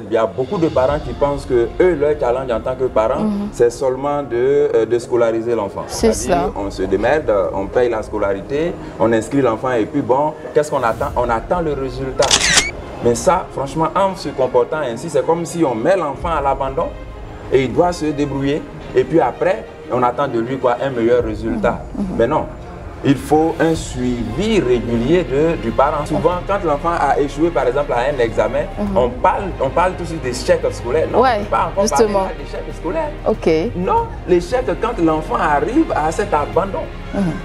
Il y a beaucoup de parents qui pensent que eux, leur challenge en tant que parents, c'est seulement de scolariser l'enfant. C'est ça. On se démerde, on paye la scolarité, on inscrit l'enfant et puis bon, qu'est-ce qu'on attend? On attend le résultat. Mais ça, franchement, en se comportant ainsi, c'est comme si on met l'enfant à l'abandon et il doit se débrouiller. Et puis après, on attend de lui quoi, un meilleur résultat. Mais non. Il faut un suivi régulier du parent. Souvent, quand l'enfant a échoué, par exemple, à un examen, on parle tout de suite d'échec scolaire. Non, ouais, pas encore justement. d'échec scolaire. Ok. Non, l'échec, quand l'enfant arrive à cet abandon.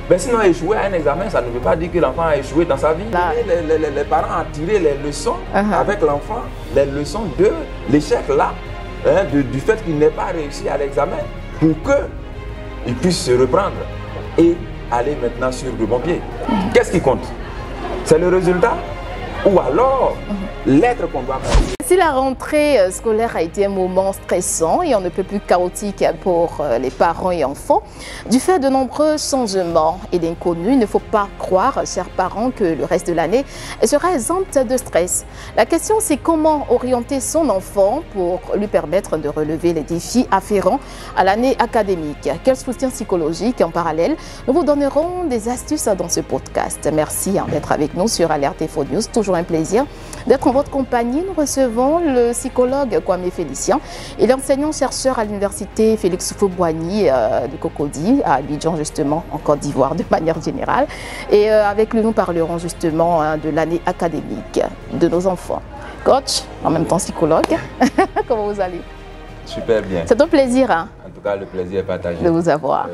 Mais sinon, échouer à un examen, ça ne veut pas dire que l'enfant a échoué dans sa vie. Les parents ont tiré les leçons avec l'enfant, les leçons de l'échec-là, du fait qu'il n'ait pas réussi à l'examen, pour qu'il puisse se reprendre et aller maintenant sur de bons pieds. Qu'est-ce qui compte? C'est le résultat ou alors l'être qu'on doit faire? Si la rentrée scolaire a été un moment stressant et on ne peut plus chaotique pour les parents et enfants, du fait de nombreux changements et d'inconnus, il ne faut pas croire, chers parents, que le reste de l'année sera exempte de stress. La question, c'est comment orienter son enfant pour lui permettre de relever les défis afférents à l'année académique. Quel soutien psychologique en parallèle? Nous vous donnerons des astuces dans ce podcast. Merci d'être avec nous sur Alerte Info News. Toujours un plaisir d'être en votre compagnie. Nous recevons le psychologue Kwame Félicien. Il est enseignant-chercheur à l'université Félix Houphouët-Boigny de Cocody, à Abidjan justement, en Côte d'Ivoire de manière générale. Et avec lui, nous parlerons justement de l'année académique de nos enfants. Coach, en même temps psychologue, comment vous allez? Super bien. C'est un plaisir. En tout cas, le plaisir est partagé. De vous avoir.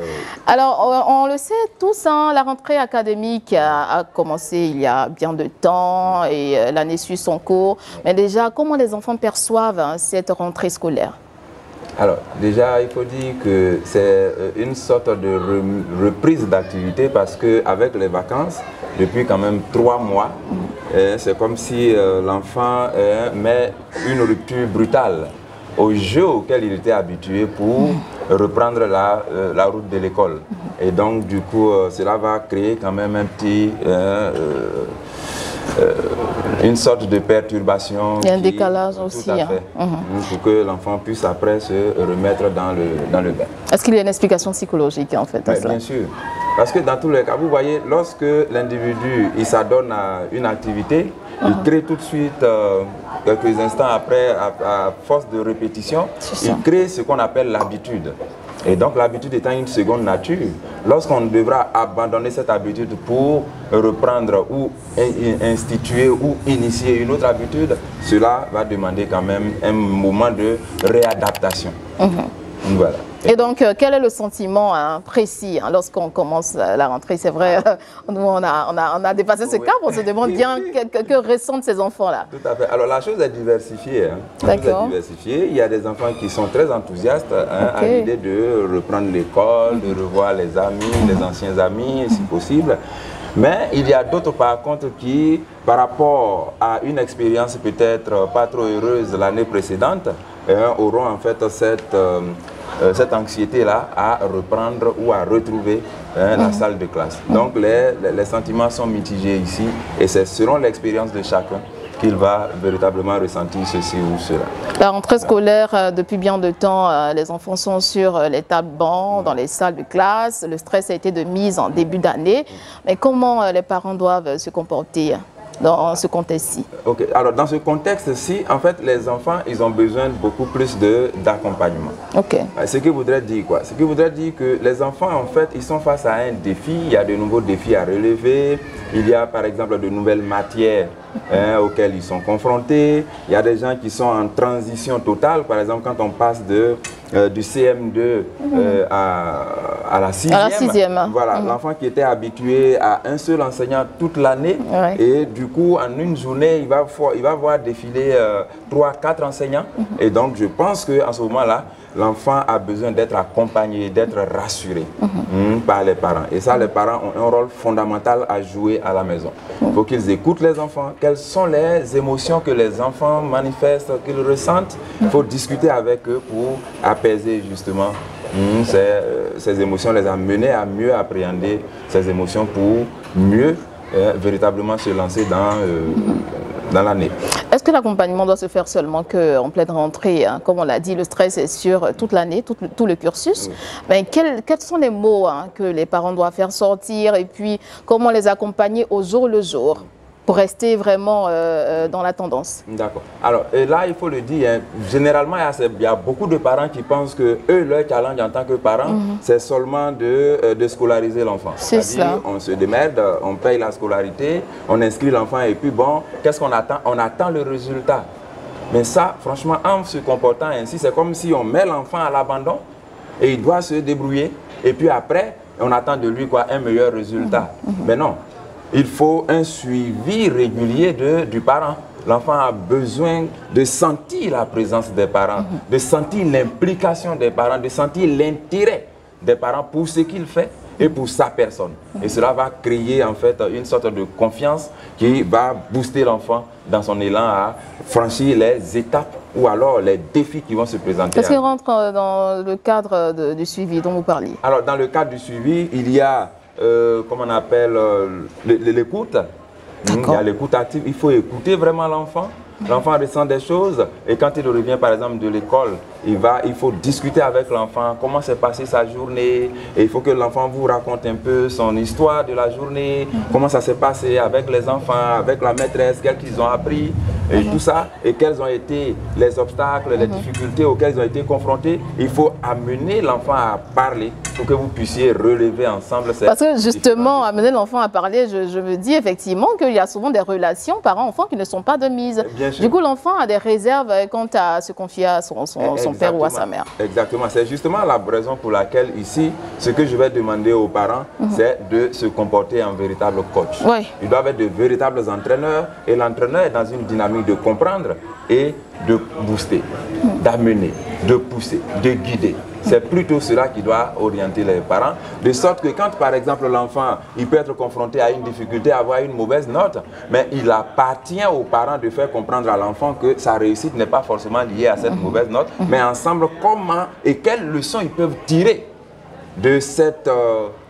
Alors, on le sait tous, la rentrée académique a commencé il y a bien de temps et l'année suit son cours. Mais déjà, comment les enfants perçoivent cette rentrée scolaire? Alors, déjà, il faut dire que c'est une sorte de reprise d'activité parce qu'avec les vacances, depuis quand même 3 mois, c'est comme si l'enfant met une rupture brutale au jeu auquel il était habitué pour reprendre la route de l'école. Et donc, du coup, cela va créer quand même un petit... une sorte de perturbation. Il y a un décalage aussi. Tout à fait. Pour que l'enfant puisse après se remettre dans le bain. Est-ce qu'il y a une explication psychologique en fait à cela? Bien sûr. Parce que dans tous les cas, vous voyez, lorsque l'individu s'adonne à une activité, il crée tout de suite, quelques instants après, à force de répétition, il crée ce qu'on appelle l'habitude. Et donc l'habitude étant une seconde nature, lorsqu'on devra abandonner cette habitude pour reprendre ou instituer ou initier une autre habitude, cela va demander quand même un moment de réadaptation. Voilà. Et donc, quel est le sentiment précis lorsqu'on commence la rentrée? C'est vrai, nous, on a dépassé ce cap, on se demande bien que ressentent ces enfants-là. Tout à fait. Alors, la chose est diversifiée. D'accord. Il y a des enfants qui sont très enthousiastes à l'idée de reprendre l'école, de revoir les amis, les anciens amis, si possible. Mais il y a d'autres, par contre, qui, par rapport à une expérience peut-être pas trop heureuse l'année précédente, auront en fait cette anxiété-là à reprendre ou à retrouver la salle de classe. Donc les sentiments sont mitigés ici et c'est selon l'expérience de chacun qu'il va véritablement ressentir ceci ou cela. La rentrée scolaire, depuis bien de temps, les enfants sont sur les tables-bancs, dans les salles de classe. Le stress a été de mise en début d'année. Mais comment les parents doivent se comporter dans ce contexte-ci? Ok, alors dans ce contexte-ci, en fait, les enfants, ils ont besoin de beaucoup plus d'accompagnement. Ok. Ce qui voudrait dire quoi? Ce qui voudrait dire que les enfants, en fait, ils sont face à un défi. Il y a de nouveaux défis à relever. Il y a, par exemple, de nouvelles matières auxquelles ils sont confrontés. Il y a des gens qui sont en transition totale. Par exemple, quand on passe du CM2 à la 6e. Voilà, l'enfant qui était habitué à un seul enseignant toute l'année et du coup, en une journée, il va voir défiler 3, 4 enseignants. Et donc, je pense qu'en ce moment-là, l'enfant a besoin d'être accompagné, d'être rassuré par les parents. Et ça, les parents ont un rôle fondamental à jouer à la maison. Il faut qu'ils écoutent les enfants. Quelles sont les émotions que les enfants manifestent, qu'ils ressentent? Il faut discuter avec eux pour apaiser justement ces émotions, les amener à mieux appréhender ces émotions pour mieux véritablement se lancer dans dans l'année. Est-ce que l'accompagnement doit se faire seulement qu'en pleine rentrée, hein? Comme on l'a dit, le stress est sur toute l'année, tout le cursus. Oui. Mais quels sont les mots, hein, que les parents doivent faire sortir et puis comment les accompagner au jour le jour pour rester vraiment dans la tendance? D'accord. Alors là, il faut le dire, hein, généralement, il y a beaucoup de parents qui pensent que eux, leur challenge en tant que parents, c'est seulement de scolariser l'enfant. C'est-à-dire, on se démerde, on paye la scolarité, on inscrit l'enfant et puis bon, qu'est-ce qu'on attend? On attend le résultat. Mais ça, franchement, en se comportant ainsi, c'est comme si on met l'enfant à l'abandon et il doit se débrouiller. Et puis après, on attend de lui quoi, un meilleur résultat. Mais non. Il faut un suivi régulier du parent. L'enfant a besoin de sentir la présence des parents, de sentir l'implication des parents, de sentir l'intérêt des parents pour ce qu'il fait et pour sa personne. Et cela va créer en fait une sorte de confiance qui va booster l'enfant dans son élan à franchir les étapes ou alors les défis qui vont se présenter. Est-ce qu'il rentre dans le cadre du suivi dont vous parliez? Alors dans le cadre du suivi, il y a comment on appelle l'écoute. Il y a l'écoute active. Il faut écouter vraiment l'enfant. L'enfant ressent des choses et quand il revient par exemple de l'école, il faut discuter avec l'enfant, comment s'est passée sa journée, et il faut que l'enfant vous raconte un peu son histoire de la journée, comment ça s'est passé avec les enfants, avec la maîtresse, qu'est-ce qu'ils ont appris, et tout ça, et quels ont été les obstacles, les difficultés auxquelles ils ont été confrontés. Il faut amener l'enfant à parler pour que vous puissiez relever ensemble ces... Parce que justement, amener l'enfant à parler, je me dis effectivement qu'il y a souvent des relations parents-enfants qui ne sont pas de mise. Du coup, l'enfant a des réserves quant à se confier à son père ou à sa mère. Exactement. C'est justement la raison pour laquelle ici, ce que je vais demander aux parents, c'est de se comporter en véritable coach. Oui. Ils doivent être de véritables entraîneurs et l'entraîneur est dans une dynamique de comprendre et de booster, d'amener, de pousser, de guider. C'est plutôt cela qui doit orienter les parents, de sorte que quand par exemple l'enfant, il peut être confronté à une difficulté, avoir une mauvaise note, mais il appartient aux parents de faire comprendre à l'enfant que sa réussite n'est pas forcément liée à cette mauvaise note, mais ensemble comment et quelles leçons ils peuvent tirer de cet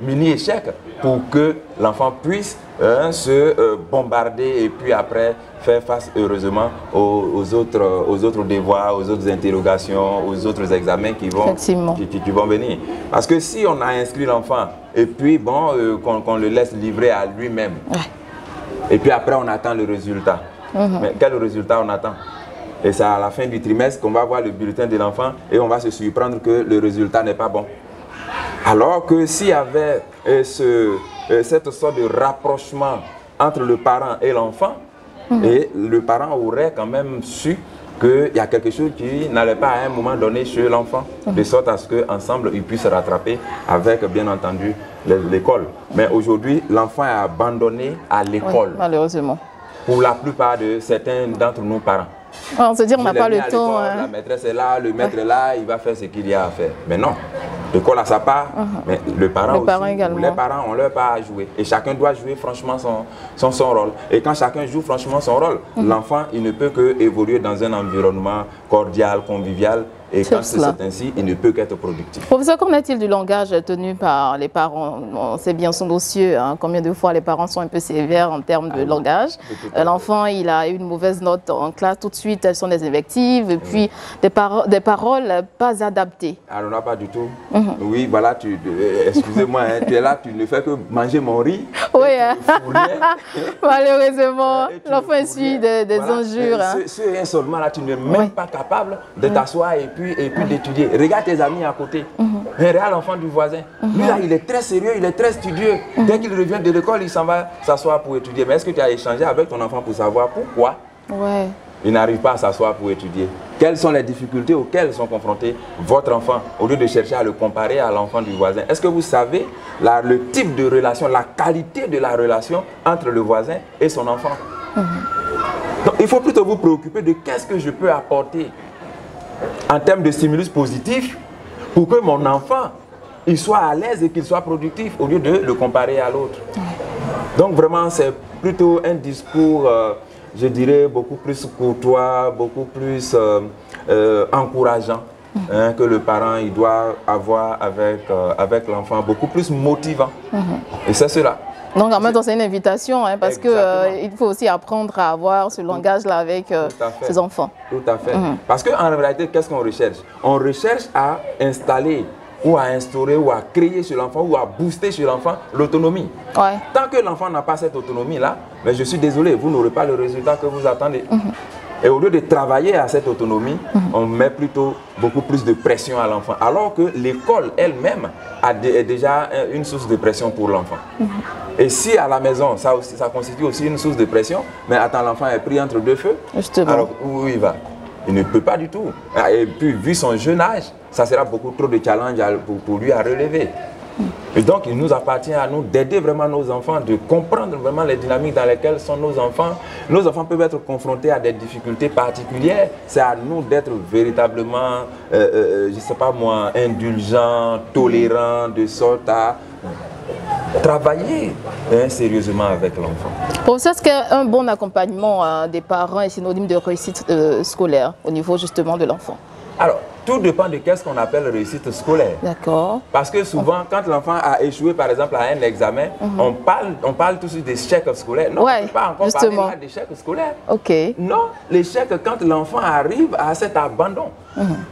mini-échec pour que l'enfant puisse se bombarder et puis après faire face heureusement aux autres devoirs, aux autres interrogations, aux autres examens qui vont venir. Parce que si on a inscrit l'enfant et puis bon, qu'on le laisse livrer à lui-même, et puis après on attend le résultat. Mais quel résultat on attend? Et c'est à la fin du trimestre qu'on va voir le bulletin de l'enfant et on va se surprendre que le résultat n'est pas bon. Alors que s'il y avait cette sorte de rapprochement entre le parent et l'enfant, et le parent aurait quand même su qu'il y a quelque chose qui n'allait pas à un moment donné chez l'enfant, de sorte à ce qu'ensemble ils puissent se rattraper avec bien entendu l'école. Mais aujourd'hui, l'enfant est abandonné à l'école. Oui, malheureusement. Pour la plupart de certains d'entre nos parents. On se dit on n'a pas le temps. La maîtresse est là, le maître est là, il va faire ce qu'il y a à faire. Mais non, l'école a sa part, mais le parent aussi, également. Les parents ont leur part à jouer. Et chacun doit jouer franchement son rôle. Et quand chacun joue franchement son rôle, l'enfant, il ne peut que évoluer dans un environnement cordial, convivial. Et quand c'est ainsi, il ne peut qu'être productif. Professeur, qu'en est-il du langage tenu par les parents? On sait bien son dossier, hein, combien de fois les parents sont un peu sévères en termes de langage. L'enfant, il a une mauvaise note en classe, tout de suite, elles sont des invectives, et puis des paroles pas adaptées. Alors non, pas du tout. Oui, voilà, excusez-moi, hein, tu es là, tu ne fais que manger mon riz. Oui, malheureusement, l'enfant essuie des injures. Ce insolement là, tu n'es même pas capable de t'asseoir et puis d'étudier. Regarde tes amis à côté. Regarde l'enfant du voisin. Lui là, il est très sérieux, il est très studieux. Dès qu'il revient de l'école, il s'en va s'asseoir pour étudier. Mais est-ce que tu as échangé avec ton enfant pour savoir pourquoi il n'arrive pas à s'asseoir pour étudier? Quelles sont les difficultés auxquelles sont confrontés votre enfant au lieu de chercher à le comparer à l'enfant du voisin? Est-ce que vous savez le type de relation, la qualité de la relation entre le voisin et son enfant? Donc, il faut plutôt vous préoccuper de qu'est-ce que je peux apporter en termes de stimulus positif pour que mon enfant il soit à l'aise et qu'il soit productif au lieu de le comparer à l'autre. Donc vraiment c'est plutôt un discours je dirais beaucoup plus courtois, beaucoup plus encourageant que le parent il doit avoir avec l'enfant, beaucoup plus motivant. Et c'est cela. Donc en même temps, c'est une invitation, hein, parce qu'il faut aussi apprendre à avoir ce langage-là avec ses enfants. Tout à fait. Parce qu'en réalité, qu'est-ce qu'on recherche? On recherche à installer ou à instaurer ou à créer chez l'enfant ou à booster chez l'enfant l'autonomie. Ouais. Tant que l'enfant n'a pas cette autonomie-là, mais je suis désolé, vous n'aurez pas le résultat que vous attendez. Et au lieu de travailler à cette autonomie, on met plutôt beaucoup plus de pression à l'enfant. Alors que l'école elle-même est déjà une source de pression pour l'enfant. Et si à la maison, ça constitue aussi une source de pression, mais attends, l'enfant est pris entre deux feux, justement, alors où il va? Il ne peut pas du tout. Et puis, vu son jeune âge, ça sera beaucoup trop de challenge pour lui à relever. Et donc, il nous appartient à nous d'aider vraiment nos enfants, de comprendre vraiment les dynamiques dans lesquelles sont nos enfants. Nos enfants peuvent être confrontés à des difficultés particulières. C'est à nous d'être véritablement, je ne sais pas moi, indulgents, tolérants, de sorte à travailler sérieusement avec l'enfant. Professeur, est-ce qu'un bon accompagnement des parents est synonyme de réussite scolaire au niveau justement de l'enfant? Alors, tout dépend de qu'est-ce qu'on appelle réussite scolaire. D'accord. Parce que souvent, quand l'enfant a échoué, par exemple, à un examen, on parle tout de suite d'échec scolaire. Non, on ne peut pas encore parler d'échec scolaire. Ok. Non, l'échec, quand l'enfant arrive à cet abandon.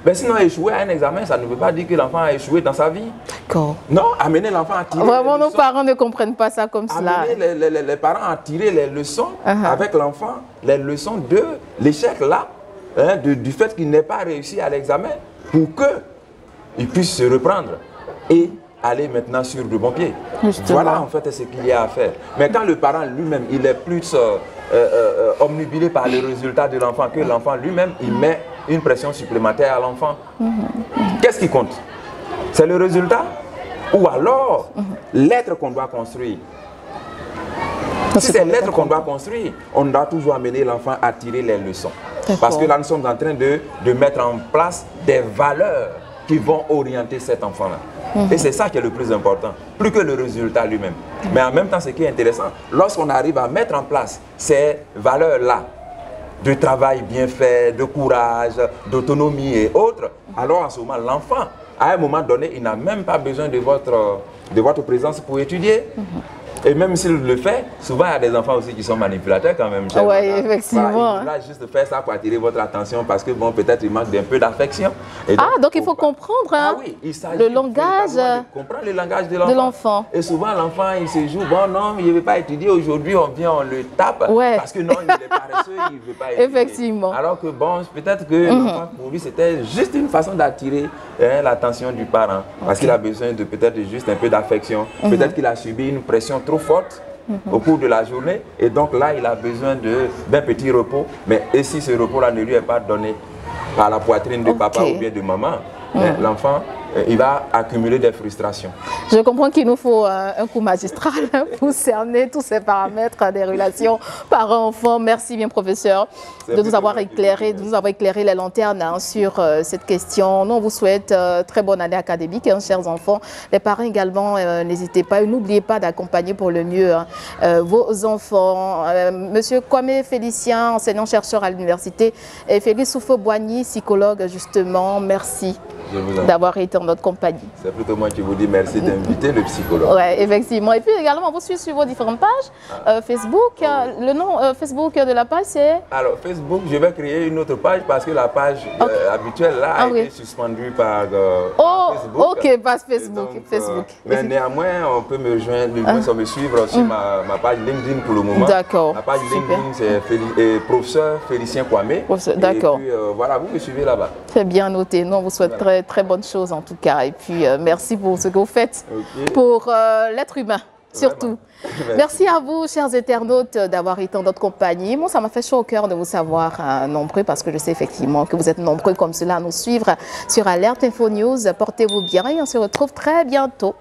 Mais sinon, échouer à un examen, ça ne veut pas dire que l'enfant a échoué dans sa vie. D'accord. Non, amener l'enfant à tirer vraiment, les leçons. Nos parents ne comprennent pas ça comme cela. Amener les parents à tirer les leçons avec l'enfant, les leçons de l'échec là. Du fait qu'il n'ait pas réussi à l'examen pour qu'il puisse se reprendre et aller maintenant sur de bons pieds. Justement. Voilà en fait ce qu'il y a à faire. Mais quand le parent lui-même, il est plus omnibulé par les résultats de l'enfant que l'enfant lui-même, il met une pression supplémentaire à l'enfant. Qu'est-ce qui compte? C'est le résultat ou alors l'être qu'on doit construire? Si c'est l'être qu'on doit construire, on doit toujours amener l'enfant à tirer les leçons. Parce que là, nous sommes en train de mettre en place des valeurs qui vont orienter cet enfant-là. Et c'est ça qui est le plus important, plus que le résultat lui-même. Mais en même temps, ce qui est intéressant, lorsqu'on arrive à mettre en place ces valeurs-là, de travail bien fait, de courage, d'autonomie et autres, alors en ce moment, l'enfant, à un moment donné, il n'a même pas besoin de votre présence pour étudier. Et même s'il le fait, souvent il y a des enfants aussi qui sont manipulateurs quand même. Oui, effectivement. Voilà, il voudra juste faire ça pour attirer votre attention parce que bon, peut-être il manque d'un peu d'affection. Donc il faut comprendre le langage. Comprendre le langage de l'enfant. Et souvent l'enfant il se joue, bon non, il ne veut pas étudier aujourd'hui, on vient, on le tape parce que non, il est paresseux, il ne veut pas étudier. Effectivement. Alors que bon, peut-être que l'enfant pour lui c'était juste une façon d'attirer l'attention du parent parce qu'il a besoin de peut-être juste un peu d'affection. Peut-être qu'il a subi une pression trop forte au cours de la journée et donc là il a besoin d'un petit repos, mais et si ce repos là ne lui est pas donné par la poitrine de papa ou bien de maman, l'enfant il va accumuler des frustrations. Je comprends qu'il nous faut un coup magistral pour cerner tous ces paramètres des relations parents-enfants. Merci bien professeur de nous avoir éclairé, les lanternes sur cette question. Nous on vous souhaite très bonne année académique, chers enfants. Les parents également, n'hésitez pas, n'oubliez pas d'accompagner pour le mieux vos enfants. Monsieur Kwame Félicien, enseignant-chercheur à l'université, et Félix Soufo-Boigny, psychologue justement, merci d'avoir été en notre compagnie. C'est plutôt moi qui vous dis merci d'inviter le psychologue. Oui, effectivement. Et puis également, vous suivez sur vos différentes pages Facebook. Le nom Facebook de la page, c'est... Alors, Facebook, je vais créer une autre page parce que la page habituelle là a été suspendue par Facebook. Ok, page Facebook. Donc, mais néanmoins, on peut me rejoindre, on me suivre sur ma page LinkedIn pour le moment. D'accord. La page LinkedIn, c'est professeur Félicien Kwame. D'accord. Et puis voilà, vous me suivez là-bas. Très bien noté. Nous, on vous souhaite très bonne chose en tout cas. Et puis, merci pour ce que vous faites pour l'être humain, surtout. Merci à vous, chers internautes, d'avoir été en notre compagnie. Moi, ça m'a fait chaud au cœur de vous savoir nombreux parce que je sais effectivement que vous êtes nombreux comme cela à nous suivre sur Alerte Info News. Portez-vous bien et on se retrouve très bientôt.